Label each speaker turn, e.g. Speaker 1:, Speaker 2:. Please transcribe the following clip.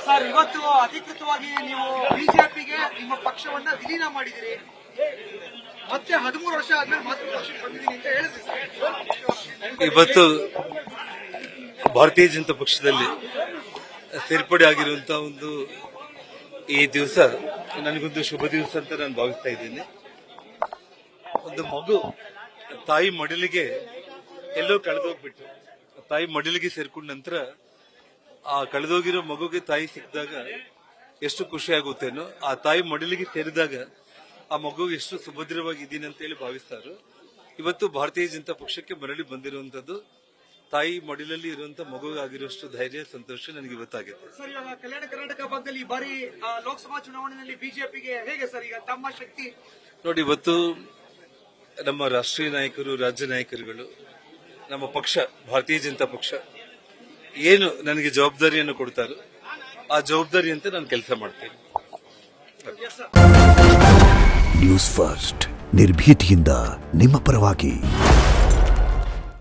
Speaker 1: Sir, ಇವತ್ತು ಅಧಿಕೃತವಾಗಿ ನೀವು ಬಿಜೆಪಿಗೆ ನಿಮ್ಮ ಪಕ್ಷವನ್ನ ವಿಲೀನ ಮಾಡಿದಿರಿ. ಮತ್ತೆ 13 ವರ್ಷ ಆದ್ಮೇಲೆ ಮಾತ್ರ ಪಕ್ಷಕ್ಕೆ ಬಂದಿದ್ದೀನಿ ಅಂತ ಹೇಳಿದ್ರಿ ಸರ್.
Speaker 2: ಇವತ್ತು ಭಾರತೀಯ ಜನತಾ ಪಕ್ಷದಲ್ಲಿ ಸೇರ್ಪಡೆ ಆಗಿರುವಂತಹ ಒಂದು ಈ ದಿವಸ ನನಗೊಂದು ಶುಭ ದಿವಸ ಅಂತ ನಾನು ಭಾವಿಸ್ತಾ ಇದ್ದೀನಿ. ಒಂದು ಮಗು ತಾಯಿ ಮಡಿಲಿಗೆ ಎಲ್ಲೋ ಕಳೆದೋಗ್ಬಿಟ್ಟು ತಾಯಿ ಮಡಿಲಿಗೆ ಸೇರ್ಕೊಂಡ ನಂತರ ಆ ಕಳೆದೋಗಿರೋ ಮಗುಗೆ ತಾಯಿ ಸಿಕ್ಕಿದಾಗ ಎಷ್ಟು ಖುಷಿ ಆಗುತ್ತೇನೋ, ಆ ತಾಯಿ ಮಡಿಲಿಗೆ ಸೇರಿದಾಗ ಆ ಮಗುಗೆ ಎಷ್ಟು ಸುಭದ್ರವಾಗಿದ್ದೀನಿ ಅಂತ ಹೇಳಿ ಭಾವಿಸ್ತಾರೋ, ಇವತ್ತು ಭಾರತೀಯ ಜನತಾ ಪಕ್ಷಕ್ಕೆ ಮರಳಿ ಬಂದಿರುವಂತದ್ದು ತಾಯಿ ಮಡಿಲಲ್ಲಿ ಇರುವಂತ ಮಗುವಾಗಿರುವಷ್ಟು ಧೈರ್ಯ, ಸಂತೋಷ ನನಗೆ ಇವತ್ತಾಗಿದೆ.
Speaker 1: ಸರ್, ಇವಾಗ ಕಲ್ಯಾಣ ಕರ್ನಾಟಕ ಭಾಗದಲ್ಲಿ ಈ ಬಾರಿ ಲೋಕಸಭಾ ಚುನಾವಣೆಯಲ್ಲಿ ಬಿಜೆಪಿಗೆ ಹೇಗೆ ಸರ್ ಈಗ ತಮ್ಮ ಶಕ್ತಿ?
Speaker 2: ನೋಡಿ, ಇವತ್ತು ನಮ್ಮ ರಾಷ್ಟ್ರೀಯ ನಾಯಕರು, ರಾಜ್ಯ ನಾಯಕರುಗಳು, ನಮ್ಮ ಪಕ್ಷ ಭಾರತೀಯ ಜನತಾ ಪಕ್ಷ ಏನು ನನಗೆ ಜವಾಬ್ದಾರಿಯನ್ನು ಕೊಡ್ತಾರೋ ಆ ಜವಾಬ್ದಾರಿಯಂತೆ ನಾನು ಕೆಲಸ ಮಾಡ್ತೇನೆ.
Speaker 3: ನ್ಯೂಸ್ ಫಸ್ಟ್, ನಿರ್ಭೀತಿಯಿಂದ ನಿಮ್ಮ ಪರವಾಗಿ.